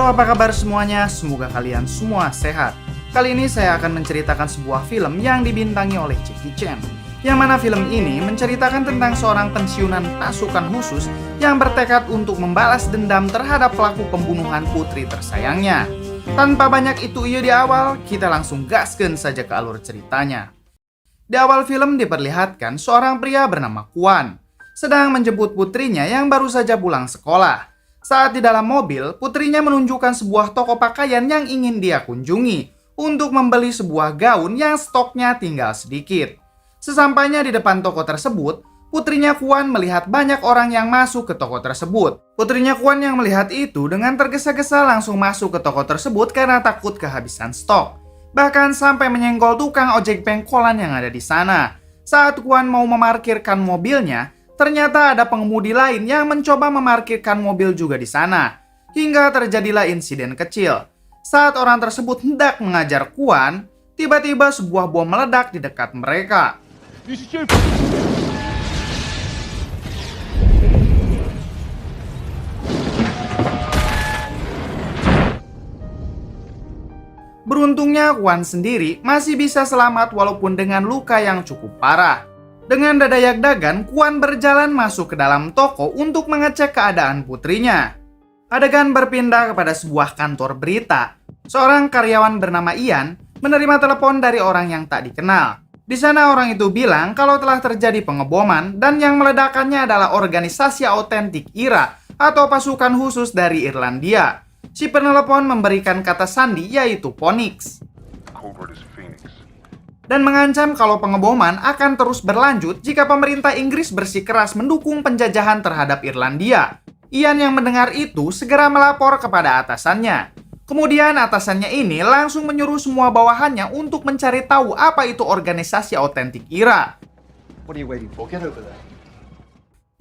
Halo, apa kabar semuanya? Semoga kalian semua sehat. Kali ini saya akan menceritakan sebuah film yang dibintangi oleh Jackie Chan. Yang mana film ini menceritakan tentang seorang pensiunan pasukan khusus yang bertekad untuk membalas dendam terhadap pelaku pembunuhan putri tersayangnya. Tanpa banyak itu di awal, kita langsung gaskeun saja ke alur ceritanya. Di awal film diperlihatkan seorang pria bernama Kwan sedang menjemput putrinya yang baru saja pulang sekolah. Saat di dalam mobil, putrinya menunjukkan sebuah toko pakaian yang ingin dia kunjungi untuk membeli sebuah gaun yang stoknya tinggal sedikit. Sesampainya di depan toko tersebut, putrinya Kwan melihat banyak orang yang masuk ke toko tersebut. Putrinya Kwan yang melihat itu dengan tergesa-gesa langsung masuk ke toko tersebut karena takut kehabisan stok. Bahkan sampai menyenggol tukang ojek pengkolan yang ada di sana. Saat Kwan mau memarkirkan mobilnya, ternyata ada pengemudi lain yang mencoba memarkirkan mobil juga di sana. Hingga terjadilah insiden kecil. Saat orang tersebut hendak mengajar Kwan, tiba-tiba sebuah bom meledak di dekat mereka. Beruntungnya Kwan sendiri masih bisa selamat walaupun dengan luka yang cukup parah. Dengan dada yak-dagan, Kwan berjalan masuk ke dalam toko untuk mengecek keadaan putrinya. Adegan berpindah kepada sebuah kantor berita. Seorang karyawan bernama Ian menerima telepon dari orang yang tak dikenal. Di sana orang itu bilang kalau telah terjadi pengeboman dan yang meledakannya adalah organisasi autentik IRA atau pasukan khusus dari Irlandia. Si penelepon memberikan kata sandi yaitu Phoenix. Dan mengancam kalau pengeboman akan terus berlanjut jika pemerintah Inggris bersikeras mendukung penjajahan terhadap Irlandia. Ian yang mendengar itu segera melapor kepada atasannya. Kemudian atasannya ini langsung menyuruh semua bawahannya untuk mencari tahu apa itu organisasi autentik IRA.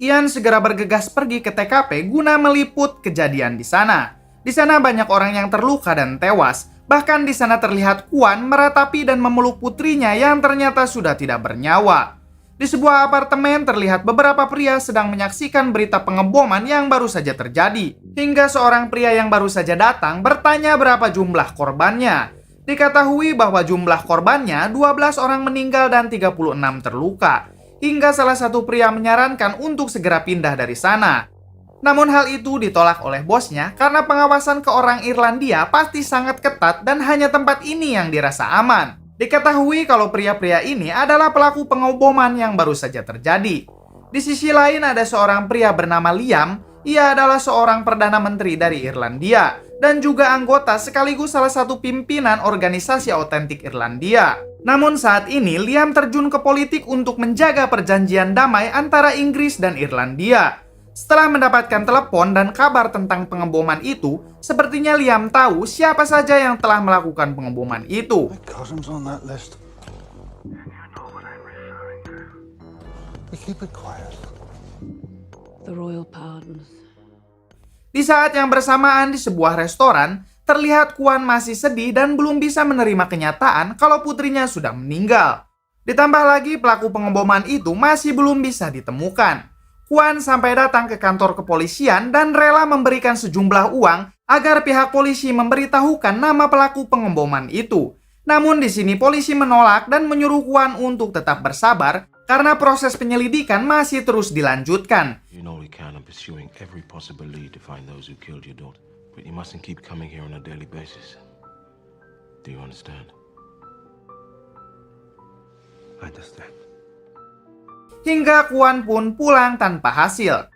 Ian segera bergegas pergi ke TKP guna meliput kejadian di sana. Di sana banyak orang yang terluka dan tewas. Bahkan di sana terlihat Kwan meratapi dan memeluk putrinya yang ternyata sudah tidak bernyawa. Di sebuah apartemen terlihat beberapa pria sedang menyaksikan berita pengeboman yang baru saja terjadi. Hingga seorang pria yang baru saja datang bertanya berapa jumlah korbannya. Diketahui bahwa jumlah korbannya 12 orang meninggal dan 36 terluka. Hingga salah satu pria menyarankan untuk segera pindah dari sana. Namun hal itu ditolak oleh bosnya karena pengawasan ke orang Irlandia pasti sangat ketat dan hanya tempat ini yang dirasa aman. Diketahui kalau pria-pria ini adalah pelaku pengeboman yang baru saja terjadi. Di sisi lain ada seorang pria bernama Liam, ia adalah seorang perdana menteri dari Irlandia dan juga anggota sekaligus salah satu pimpinan organisasi autentik Irlandia. Namun saat ini Liam terjun ke politik untuk menjaga perjanjian damai antara Inggris dan Irlandia. Setelah mendapatkan telepon dan kabar tentang pengeboman itu, sepertinya Liam tahu siapa saja yang telah melakukan pengeboman itu. Di saat yang bersamaan di sebuah restoran, terlihat Kwan masih sedih dan belum bisa menerima kenyataan kalau putrinya sudah meninggal. Ditambah lagi pelaku pengeboman itu masih belum bisa ditemukan. Kwan sampai datang ke kantor kepolisian dan rela memberikan sejumlah uang agar pihak polisi memberitahukan nama pelaku pengeboman itu. Namun di sini polisi menolak dan menyuruh Kwan untuk tetap bersabar karena proses penyelidikan masih terus dilanjutkan. Hingga Kwan pun pulang tanpa hasil.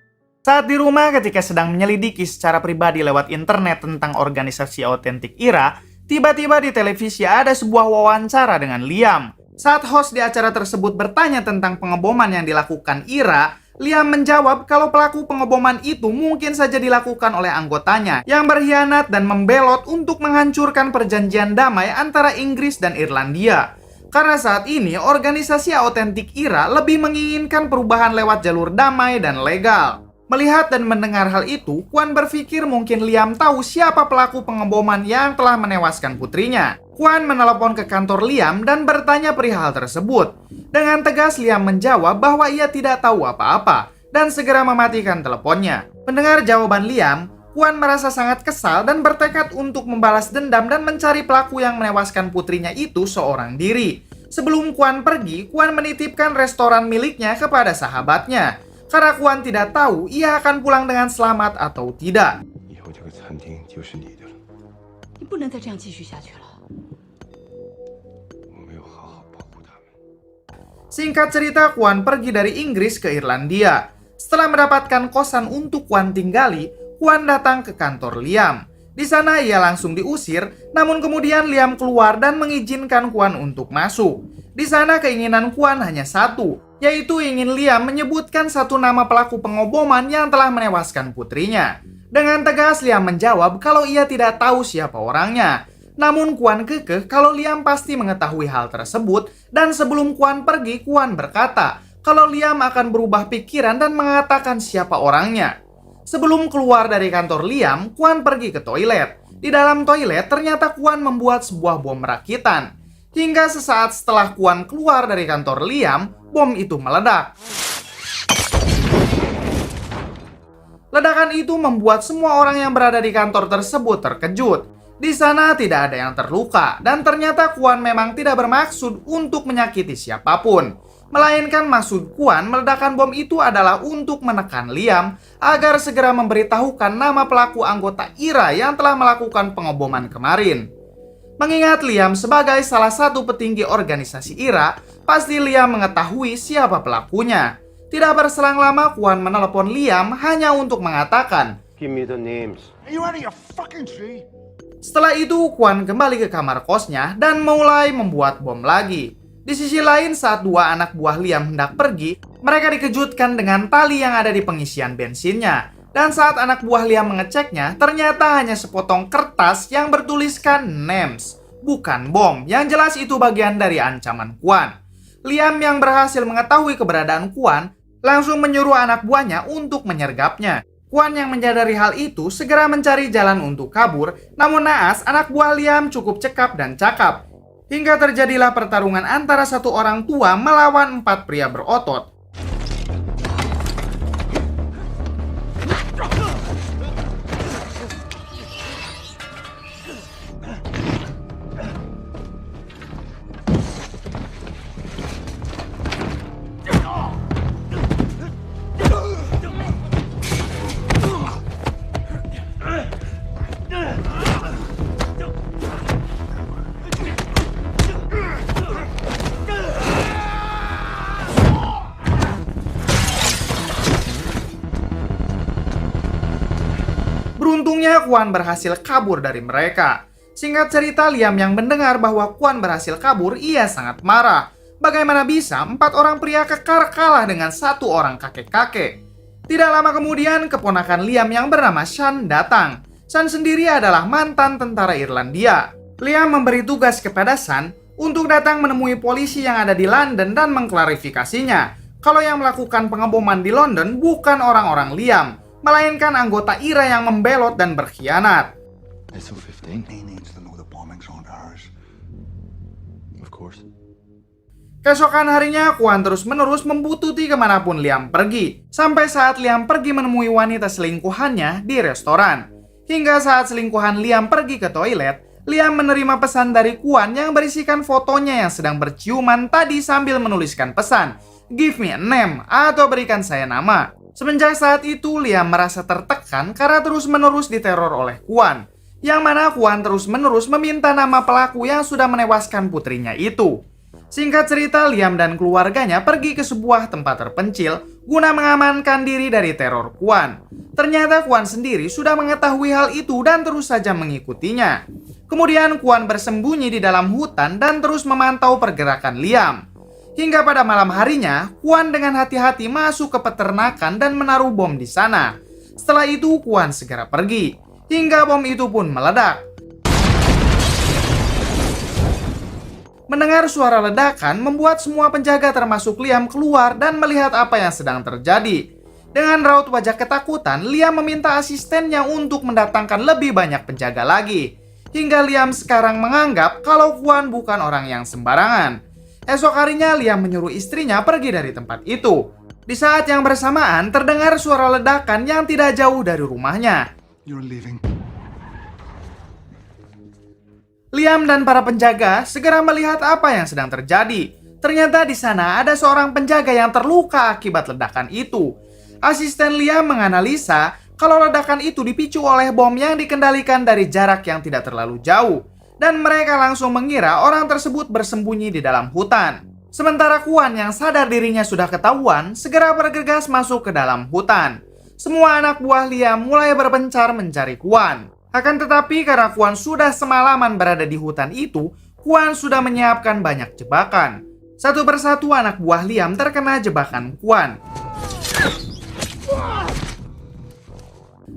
Saat di rumah ketika sedang menyelidiki secara pribadi lewat internet tentang organisasi autentik IRA, tiba-tiba di televisi ada sebuah wawancara dengan Liam. Saat host di acara tersebut bertanya tentang pengeboman yang dilakukan IRA, Liam menjawab kalau pelaku pengeboman itu mungkin saja dilakukan oleh anggotanya yang berkhianat dan membelot untuk menghancurkan perjanjian damai antara Inggris dan Irlandia. Karena saat ini organisasi autentik IRA lebih menginginkan perubahan lewat jalur damai dan legal. Melihat dan mendengar hal itu, Kwan berpikir mungkin Liam tahu siapa pelaku pengeboman yang telah menewaskan putrinya. Kwan menelepon ke kantor Liam dan bertanya perihal tersebut. Dengan tegas Liam menjawab bahwa ia tidak tahu apa-apa dan segera mematikan teleponnya. Mendengar jawaban Liam, Kuan merasa sangat kesal dan bertekad untuk membalas dendam dan mencari pelaku yang menewaskan putrinya itu seorang diri. Sebelum Kuan pergi, Kuan menitipkan restoran miliknya kepada sahabatnya. Karena Kuan tidak tahu ia akan pulang dengan selamat atau tidak. 以后这个餐厅就是你的了。你不能再这样继续下去了。我没有好好保护他们。 Singkat cerita, Kuan pergi dari Inggris ke Irlandia. Setelah mendapatkan kosan untuk Kuan tinggali, Kuan datang ke kantor Liam. Di sana ia langsung diusir, namun kemudian Liam keluar dan mengizinkan Kuan untuk masuk. Di sana keinginan Kuan hanya satu, yaitu ingin Liam menyebutkan satu nama pelaku pengoboman yang telah menewaskan putrinya. Dengan tegas Liam menjawab kalau ia tidak tahu siapa orangnya. Namun Kuan kekeh kalau Liam pasti mengetahui hal tersebut, dan sebelum Kuan pergi, Kuan berkata kalau Liam akan berubah pikiran dan mengatakan siapa orangnya. Sebelum keluar dari kantor Liam, Kuan pergi ke toilet. Di dalam toilet, ternyata Kuan membuat sebuah bom rakitan. Hingga sesaat setelah Kuan keluar dari kantor Liam, bom itu meledak. Ledakan itu membuat semua orang yang berada di kantor tersebut terkejut. Di sana tidak ada yang terluka, dan ternyata Kuan memang tidak bermaksud untuk menyakiti siapapun. Melainkan maksud Kuan meledakan bom itu adalah untuk menekan Liam agar segera memberitahukan nama pelaku anggota IRA yang telah melakukan pengeboman kemarin. Mengingat Liam sebagai salah satu petinggi organisasi IRA, pasti Liam mengetahui siapa pelakunya. Tidak berselang lama, Kuan menelepon Liam hanya untuk mengatakan, Give me the names. Are you out of your fucking tree? Setelah itu, Kuan kembali ke kamar kosnya dan mulai membuat bom lagi. Di sisi lain, saat dua anak buah Liam hendak pergi, mereka dikejutkan dengan tali yang ada di pengisian bensinnya. Dan saat anak buah Liam mengeceknya, ternyata hanya sepotong kertas yang bertuliskan names, bukan bom. Yang jelas itu bagian dari ancaman Kuan. Liam yang berhasil mengetahui keberadaan Kuan langsung menyuruh anak buahnya untuk menyergapnya. Kuan yang menyadari hal itu segera mencari jalan untuk kabur, namun naas anak buah Liam cukup cekap dan cakap. Hingga terjadilah pertarungan antara satu orang tua melawan 4 pria berotot. Beruntungnya Kuan berhasil kabur dari mereka. Singkat cerita, Liam yang mendengar bahwa Kuan berhasil kabur, ia sangat marah. Bagaimana bisa 4 orang pria kekar kalah dengan 1 orang kakek-kakek? Tidak lama kemudian, keponakan Liam yang bernama Shan datang. Shan sendiri adalah mantan tentara Irlandia. Liam memberi tugas kepada Shan untuk datang menemui polisi yang ada di London dan mengklarifikasinya kalau yang melakukan pengeboman di London bukan orang-orang Liam, melainkan anggota IRA yang membelot dan berkhianat. SO-15? He needs to know the bombings aren't ours. Of course. Keesokan harinya, Kuan terus-menerus membuntuti kemanapun Liam pergi, sampai saat Liam pergi menemui wanita selingkuhannya di restoran. Hingga saat selingkuhan Liam pergi ke toilet, Liam menerima pesan dari Kuan yang berisikan fotonya yang sedang berciuman tadi sambil menuliskan pesan, "Give me a name," atau berikan saya nama. Semenjak saat itu, Liam merasa tertekan karena terus-menerus diteror oleh Kuan, yang mana Kuan terus-menerus meminta nama pelaku yang sudah menewaskan putrinya itu. Singkat cerita, Liam dan keluarganya pergi ke sebuah tempat terpencil guna mengamankan diri dari teror Kuan. Ternyata Kuan sendiri sudah mengetahui hal itu dan terus saja mengikutinya. Kemudian Kuan bersembunyi di dalam hutan dan terus memantau pergerakan Liam. Hingga pada malam harinya, Kuan dengan hati-hati masuk ke peternakan dan menaruh bom di sana. Setelah itu, Kuan segera pergi, hingga bom itu pun meledak. Mendengar suara ledakan membuat semua penjaga termasuk Liam keluar dan melihat apa yang sedang terjadi. Dengan raut wajah ketakutan, Liam meminta asistennya untuk mendatangkan lebih banyak penjaga lagi. Hingga Liam sekarang menganggap kalau Kuan bukan orang yang sembarangan. Esok harinya, Liam menyuruh istrinya pergi dari tempat itu. Di saat yang bersamaan, terdengar suara ledakan yang tidak jauh dari rumahnya. You're leaving. Liam dan para penjaga segera melihat apa yang sedang terjadi. Ternyata di sana ada seorang penjaga yang terluka akibat ledakan itu. Asisten Liam menganalisa kalau ledakan itu dipicu oleh bom yang dikendalikan dari jarak yang tidak terlalu jauh. Dan mereka langsung mengira orang tersebut bersembunyi di dalam hutan. Sementara Kwan yang sadar dirinya sudah ketahuan, segera bergegas masuk ke dalam hutan. Semua anak buah Liam mulai berpencar mencari Kwan. Akan tetapi karena Kwan sudah semalaman berada di hutan itu, Kwan sudah menyiapkan banyak jebakan. Satu persatu anak buah Liam terkena jebakan Kwan.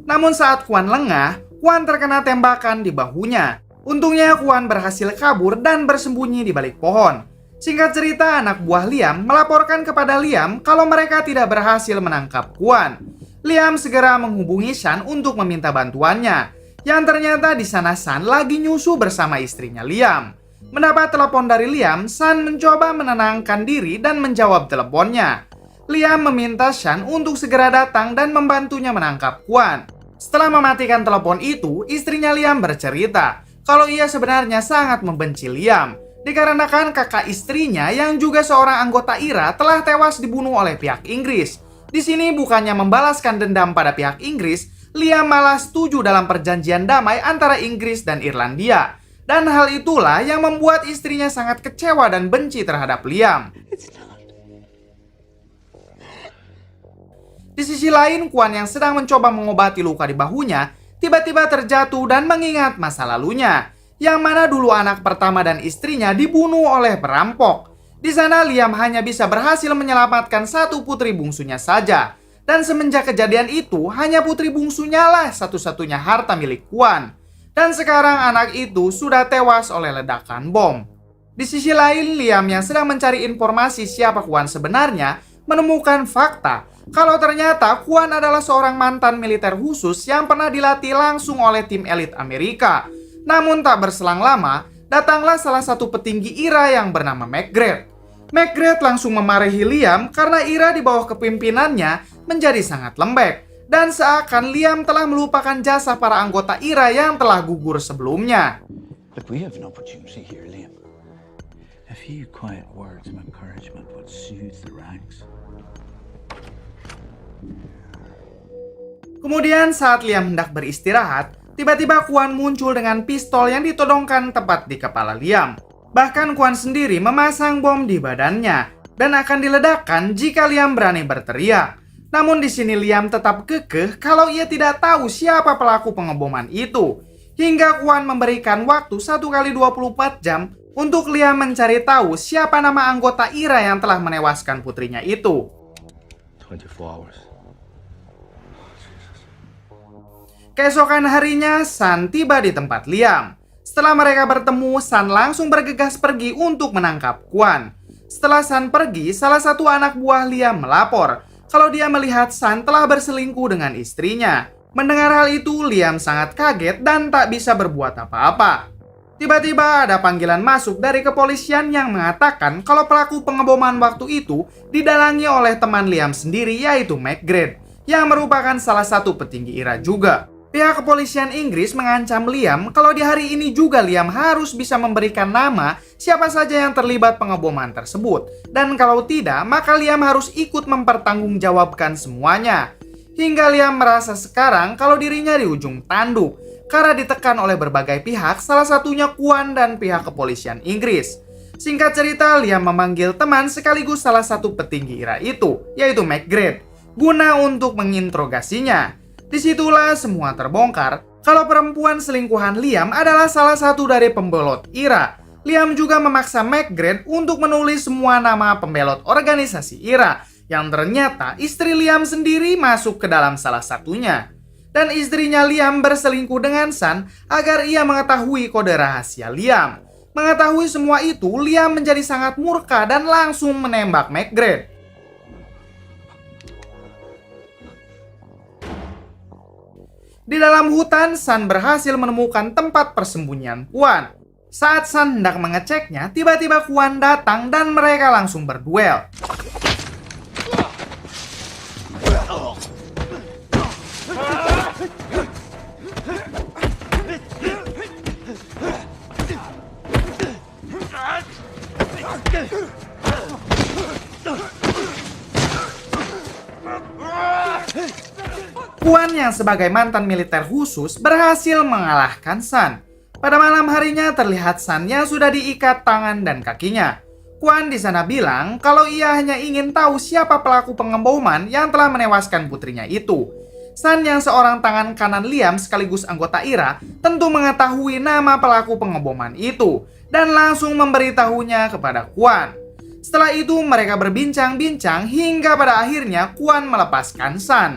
Namun saat Kwan lengah, Kwan terkena tembakan di bahunya. Untungnya Kwan berhasil kabur dan bersembunyi di balik pohon. Singkat cerita, anak buah Liam melaporkan kepada Liam kalau mereka tidak berhasil menangkap Kwan. Liam segera menghubungi Shan untuk meminta bantuannya. Yang ternyata di sana Shan lagi nyusu bersama istrinya Liam. Mendapat telepon dari Liam, Shan mencoba menenangkan diri dan menjawab teleponnya. Liam meminta Shan untuk segera datang dan membantunya menangkap Kwan. Setelah mematikan telepon itu, istrinya Liam bercerita kalau ia sebenarnya sangat membenci Liam dikarenakan kakak istrinya yang juga seorang anggota IRA telah tewas dibunuh oleh pihak Inggris. Di sini bukannya membalaskan dendam pada pihak Inggris, Liam malah setuju dalam perjanjian damai antara Inggris dan Irlandia. Dan hal itulah yang membuat istrinya sangat kecewa dan benci terhadap Liam. Di sisi lain, Kwan yang sedang mencoba mengobati luka di bahunya, tiba-tiba terjatuh dan mengingat masa lalunya, yang mana dulu anak pertama dan istrinya dibunuh oleh perampok. Di sana Liam hanya bisa berhasil menyelamatkan satu putri bungsunya saja. Dan semenjak kejadian itu, hanya putri bungsunya lah satu-satunya harta milik Kwan. Dan sekarang anak itu sudah tewas oleh ledakan bom. Di sisi lain, Liam yang sedang mencari informasi siapa Kwan sebenarnya, menemukan fakta kalau ternyata Kwan adalah seorang mantan militer khusus yang pernah dilatih langsung oleh tim elit Amerika. Namun tak berselang lama, datanglah salah satu petinggi IRA yang bernama McGrath. McGrath langsung memarahi Liam karena IRA di bawah kepimimpinannya menjadi sangat lembek. Dan seakan Liam telah melupakan jasa para anggota IRA yang telah gugur sebelumnya. Look, we have an opportunity here, Liam. A few quiet words of encouragement would soothe the ranks. Kemudian saat Liam hendak beristirahat, tiba-tiba Kwan muncul dengan pistol yang ditodongkan tepat di kepala Liam. Bahkan Kwan sendiri memasang bom di badannya dan akan diledakkan jika Liam berani berteriak. Namun di sini Liam tetap kekeh kalau ia tidak tahu siapa pelaku pengeboman itu. Hingga Kwan memberikan waktu 1 kali 24 jam untuk Liam mencari tahu siapa nama anggota IRA yang telah menewaskan putrinya itu. 24 hours. Keesokan harinya, Shan tiba di tempat Liam. Setelah mereka bertemu, Shan langsung bergegas pergi untuk menangkap Kwan. Setelah Shan pergi, salah satu anak buah Liam melapor kalau dia melihat Shan telah berselingkuh dengan istrinya. Mendengar hal itu, Liam sangat kaget dan tak bisa berbuat apa-apa. Tiba-tiba ada panggilan masuk dari kepolisian yang mengatakan kalau pelaku pengeboman waktu itu didalangi oleh teman Liam sendiri, yaitu McGrath, yang merupakan salah satu petinggi IRA juga. Pihak kepolisian Inggris mengancam Liam kalau di hari ini juga Liam harus bisa memberikan nama siapa saja yang terlibat pengeboman tersebut. Dan kalau tidak, maka Liam harus ikut mempertanggungjawabkan semuanya. Hingga Liam merasa sekarang kalau dirinya di ujung tanduk karena ditekan oleh berbagai pihak, salah satunya Kwan dan pihak kepolisian Inggris. Singkat cerita, Liam memanggil teman sekaligus salah satu petinggi IRA itu, yaitu McGrath, guna untuk menginterogasinya. Disitulah semua terbongkar kalau perempuan selingkuhan Liam adalah salah satu dari pembelot IRA. Liam juga memaksa McGrath untuk menulis semua nama pembelot organisasi IRA, yang ternyata istri Liam sendiri masuk ke dalam salah satunya. Dan istrinya Liam berselingkuh dengan Shan agar ia mengetahui kode rahasia Liam. Mengetahui semua itu, Liam menjadi sangat murka dan langsung menembak McGrath. Di dalam hutan, Shan berhasil menemukan tempat persembunyian Kwan. Saat Shan hendak mengeceknya, tiba-tiba Kwan datang dan mereka langsung berduel. Kwon yang sebagai mantan militer khusus berhasil mengalahkan Sun. Pada malam harinya terlihat Sun yang sudah diikat tangan dan kakinya. Kwon di sana bilang kalau ia hanya ingin tahu siapa pelaku pengeboman yang telah menewaskan putrinya itu. Sun yang seorang tangan kanan Liam sekaligus anggota IRA tentu mengetahui nama pelaku pengeboman itu dan langsung memberitahunya kepada Kwon. Setelah itu mereka berbincang-bincang hingga pada akhirnya Kwon melepaskan Sun.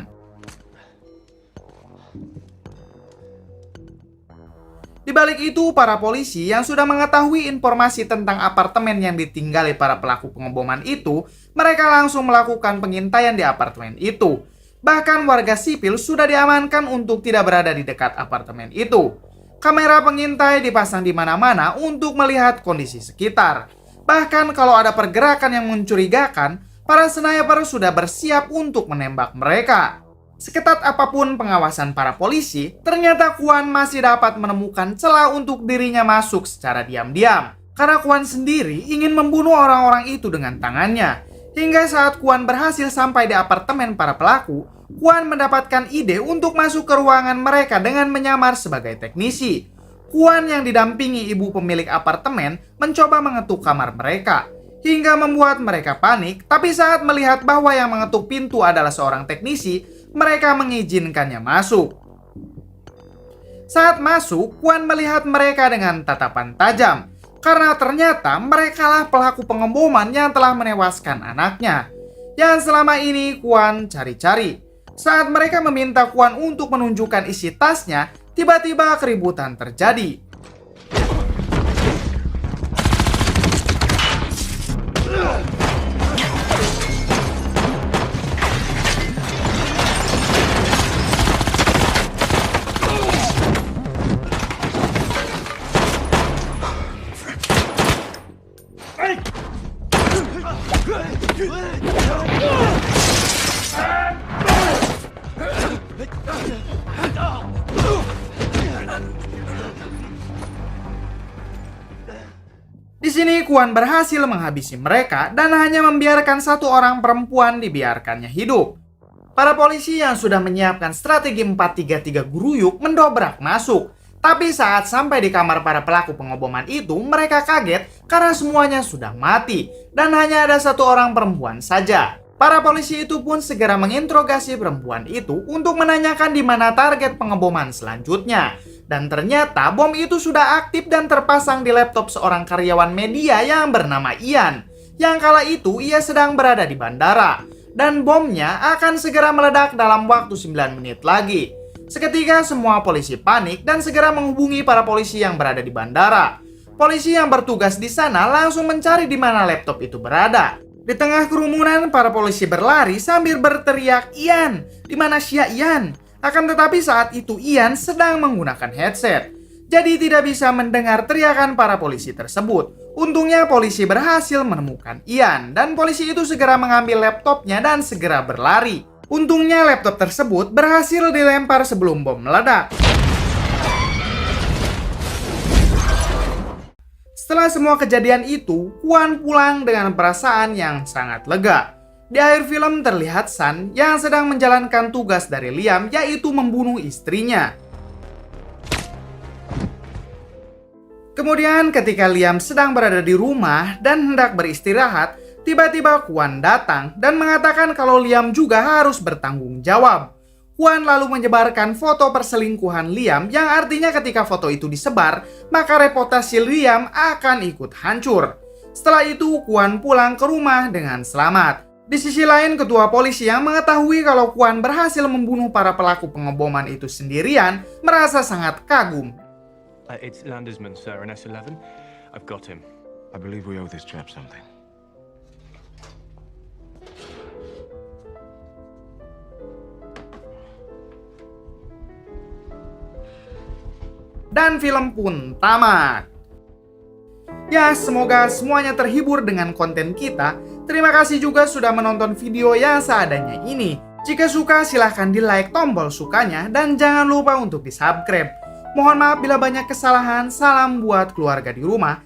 Di balik itu, para polisi yang sudah mengetahui informasi tentang apartemen yang ditinggali para pelaku pengeboman itu, mereka langsung melakukan pengintaian di apartemen itu. Bahkan warga sipil sudah diamankan untuk tidak berada di dekat apartemen itu. Kamera pengintai dipasang di mana-mana untuk melihat kondisi sekitar. Bahkan kalau ada pergerakan yang mencurigakan, para sniper sudah bersiap untuk menembak mereka. Seketat apapun pengawasan para polisi, ternyata Kwon masih dapat menemukan celah untuk dirinya masuk secara diam-diam. Karena Kwon sendiri ingin membunuh orang-orang itu dengan tangannya. Hingga saat Kwon berhasil sampai di apartemen para pelaku, Kwon mendapatkan ide untuk masuk ke ruangan mereka dengan menyamar sebagai teknisi. Kwon yang didampingi ibu pemilik apartemen mencoba mengetuk kamar mereka. Hingga membuat mereka panik, tapi saat melihat bahwa yang mengetuk pintu adalah seorang teknisi, mereka mengizinkannya masuk. Saat masuk, Kwon melihat mereka dengan tatapan tajam. Karena ternyata merekalah pelaku pengeboman yang telah menewaskan anaknya. Yang selama ini Kwon cari-cari. Saat mereka meminta Kwon untuk menunjukkan isi tasnya, tiba-tiba keributan terjadi. Di sini Kwon berhasil menghabisi mereka dan hanya membiarkan satu orang perempuan dibiarkannya hidup. Para polisi yang sudah menyiapkan strategi 4-3-3 guruyuk mendobrak masuk. Tapi saat sampai di kamar para pelaku pengeboman itu, mereka kaget karena semuanya sudah mati dan hanya ada satu orang perempuan saja. Para polisi itu pun segera menginterogasi perempuan itu untuk menanyakan di mana target pengeboman selanjutnya. Dan ternyata bom itu sudah aktif dan terpasang di laptop seorang karyawan media yang bernama Ian. Yang kala itu ia sedang berada di bandara. Dan bomnya akan segera meledak dalam waktu 9 menit lagi. Seketika semua polisi panik dan segera menghubungi para polisi yang berada di bandara. Polisi yang bertugas di sana langsung mencari di mana laptop itu berada. Di tengah kerumunan, para polisi berlari sambil berteriak, "Ian, di mana Sia Ian?" Akan tetapi saat itu Ian sedang menggunakan headset. Jadi tidak bisa mendengar teriakan para polisi tersebut. Untungnya polisi berhasil menemukan Ian dan polisi itu segera mengambil laptopnya dan segera berlari. Untungnya laptop tersebut berhasil dilempar sebelum bom meledak. Setelah semua kejadian itu, Kwon pulang dengan perasaan yang sangat lega. Di akhir film terlihat Sun yang sedang menjalankan tugas dari Liam, yaitu membunuh istrinya. Kemudian ketika Liam sedang berada di rumah dan hendak beristirahat, tiba-tiba Kwon datang dan mengatakan kalau Liam juga harus bertanggung jawab. Kwon lalu menyebarkan foto perselingkuhan Liam yang artinya ketika foto itu disebar, maka reputasi Liam akan ikut hancur. Setelah itu Kwon pulang ke rumah dengan selamat. Di sisi lain, ketua polisi yang mengetahui kalau Kwon berhasil membunuh para pelaku pengeboman itu sendirian merasa sangat kagum. It's Landersman, sir, an S11. I've got him. I believe we owe this chap something. Dan film pun tamat. Ya, semoga semuanya terhibur dengan konten kita. Terima kasih juga sudah menonton video yang seadanya ini. Jika suka silahkan di like tombol sukanya dan jangan lupa untuk di subscribe. Mohon maaf bila banyak kesalahan, salam buat keluarga di rumah.